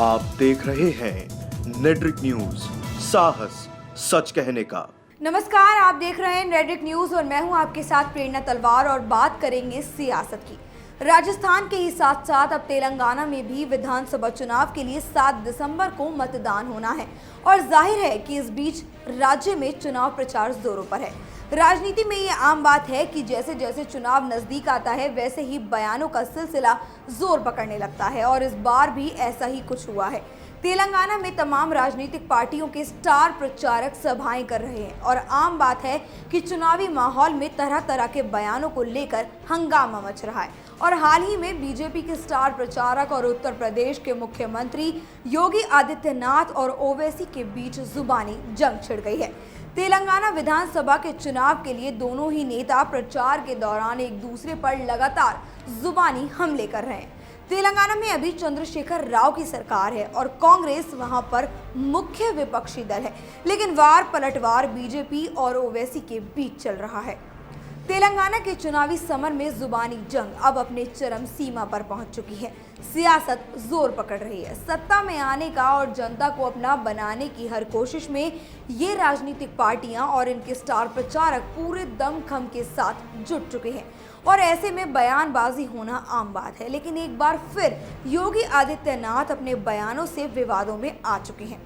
आप देख रहे हैं नेट्रिक न्यूज, साहस सच कहने का। नमस्कार, आप देख रहे हैं नेट्रिक न्यूज और मैं हूं आपके साथ प्रेरणा तलवार और बात करेंगे सियासत की। राजस्थान के ही साथ साथ अब तेलंगाना में भी विधानसभा चुनाव के लिए 7 दिसंबर को मतदान होना है और जाहिर है कि इस बीच राज्य में चुनाव प्रचार जोरों पर है। राजनीति में ये आम बात है कि जैसे जैसे चुनाव नजदीक आता है वैसे ही बयानों का सिलसिला जोर पकड़ने लगता है और इस बार भी ऐसा ही कुछ हुआ है। तेलंगाना में तमाम राजनीतिक पार्टियों के स्टार प्रचारक सभाएं कर रहे हैं और आम बात है कि चुनावी माहौल में तरह तरह के बयानों को लेकर हंगामा मच रहा है। और हाल ही में बीजेपी के स्टार प्रचारक और उत्तर प्रदेश के मुख्यमंत्री योगी आदित्यनाथ और ओवैसी के बीच जुबानी जंग छिड़ गई है। तेलंगाना विधानसभा के चुनाव के लिए दोनों ही नेता प्रचार के दौरान एक दूसरे पर लगातार जुबानी हमले कर रहे हैं। तेलंगाना में अभी चंद्रशेखर राव की सरकार है और कांग्रेस वहां पर मुख्य विपक्षी दल है, लेकिन वार पलटवार बीजेपी और ओवैसी के बीच चल रहा है। तेलंगाना के चुनावी समर में जुबानी जंग अब अपने चरम सीमा पर पहुंच चुकी है। सियासत जोर पकड़ रही है। सत्ता में आने का और जनता को अपना बनाने की हर कोशिश में ये राजनीतिक पार्टियां और इनके स्टार प्रचारक पूरे दमखम के साथ जुट चुके हैं और ऐसे में बयानबाजी होना आम बात है। लेकिन एक बार फिर योगी आदित्यनाथ अपने बयानों से विवादों में आ चुके हैं।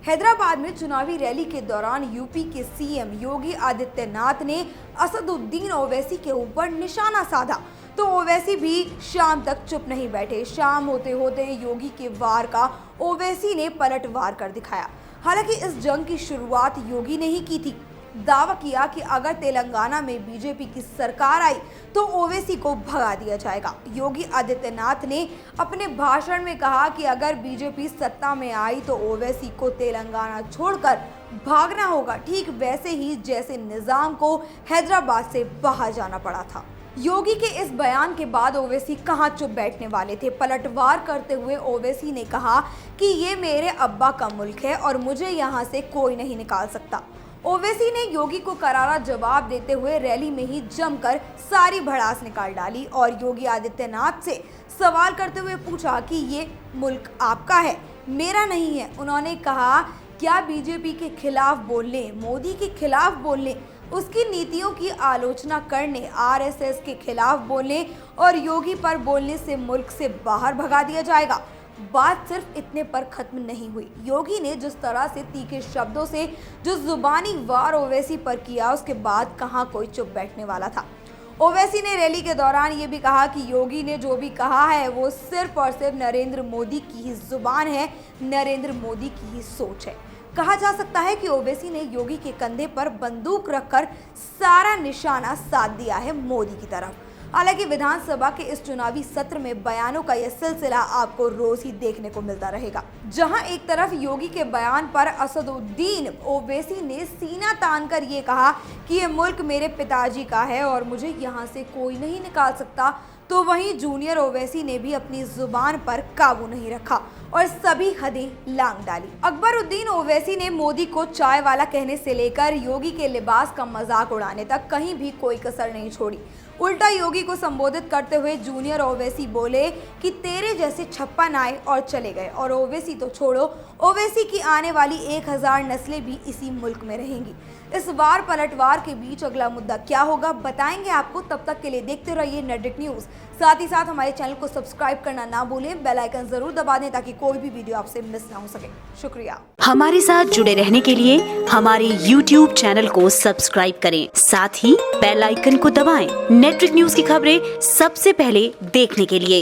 हैदराबाद में चुनावी रैली के दौरान यूपी के सीएम योगी आदित्यनाथ ने असदुद्दीन ओवैसी के ऊपर निशाना साधा तो ओवैसी भी शाम तक चुप नहीं बैठे। शाम होते होते योगी के वार का ओवैसी ने पलटवार कर दिखाया। हालांकि इस जंग की शुरुआत योगी ने ही की थी। दावा किया कि अगर तेलंगाना में बीजेपी की सरकार आई तो ओवैसी को भगा दिया जाएगा। योगी आदित्यनाथ ने अपने भाषण में कहा कि अगर बीजेपी सत्ता में आई तो ओवैसी को तेलंगाना छोड़कर भागना होगा, ठीक वैसे ही जैसे निजाम को हैदराबाद से बाहर जाना पड़ा था। योगी के इस बयान के बाद ओवैसी कहां चुप बैठने वाले थे। पलटवार करते हुए ओवैसी ने कहा कि ये मेरे अब्बा का मुल्क है और मुझे यहाँ से कोई नहीं निकाल सकता। ओवैसी ने योगी को करारा जवाब देते हुए रैली में ही जमकर सारी भड़ास निकाल डाली और योगी आदित्यनाथ से सवाल करते हुए पूछा कि ये मुल्क आपका है, मेरा नहीं है। उन्होंने कहा, क्या बीजेपी के खिलाफ बोलने, मोदी के खिलाफ बोलने, उसकी नीतियों की आलोचना करने, आरएसएस के खिलाफ बोलने और योगी पर बोलने से मुल्क से बाहर भगा दिया जाएगा? बात सिर्फ इतने पर खत्म नहीं हुई। योगी ने जिस तरह से तीखे शब्दों से जो जुबानी वार ओवैसी पर किया, उसके बाद कहां कोई चुप बैठने वाला था। ओवैसी ने रैली के दौरान ये भी कहा कि योगी ने जो भी कहा है वो सिर्फ और सिर्फ नरेंद्र मोदी की ही जुबान है, नरेंद्र मोदी की ही सोच है। कहा जा सकता है कि ओवैसी ने योगी के कंधे पर बंदूक रखकर सारा निशाना साध दिया है मोदी की तरफ। हालांकि विधानसभा के इस चुनावी सत्र में बयानों का यह सिलसिला आपको रोज ही देखने को मिलता रहेगा। जहां एक तरफ योगी के बयान पर असदुद्दीन ओवैसी ने सीना तानकर ये कहा कि ये मुल्क मेरे पिताजी का है और मुझे यहाँ से कोई नहीं निकाल सकता, तो वहीं जूनियर ओवैसी ने भी अपनी जुबान पर काबू नहीं रखा और सभी हदें लांघ डाली। अकबरुद्दीन ओवैसी ने मोदी को चाय वाला कहने से लेकर योगी के लिबास का मजाक उड़ाने तक कहीं भी कोई कसर नहीं छोड़ी। उल्टा योगी को संबोधित करते हुए जूनियर ओवैसी बोले कि तेरे जैसे 56 आए और चले गए और ओवैसी तो छोड़ो, ओवैसी की आने वाली 1000 नस्लें भी इसी मुल्क में रहेंगी। इस वार पलटवार के बीच अगला मुद्दा क्या होगा बताएंगे आपको। तब तक के लिए देखते रहिए नेट्रिक न्यूज। साथ ही साथ हमारे चैनल को सब्सक्राइब करना ना भूलें, बेल आइकन जरूर दबा दें ताकि कोई भी वीडियो आपसे मिस ना हो सके। शुक्रिया। हमारे साथ जुड़े रहने के लिए हमारे YouTube चैनल को सब्सक्राइब करें, साथ ही बेल आइकन को दबाएं। नेट्रिक न्यूज की खबरें सबसे पहले देखने के लिए।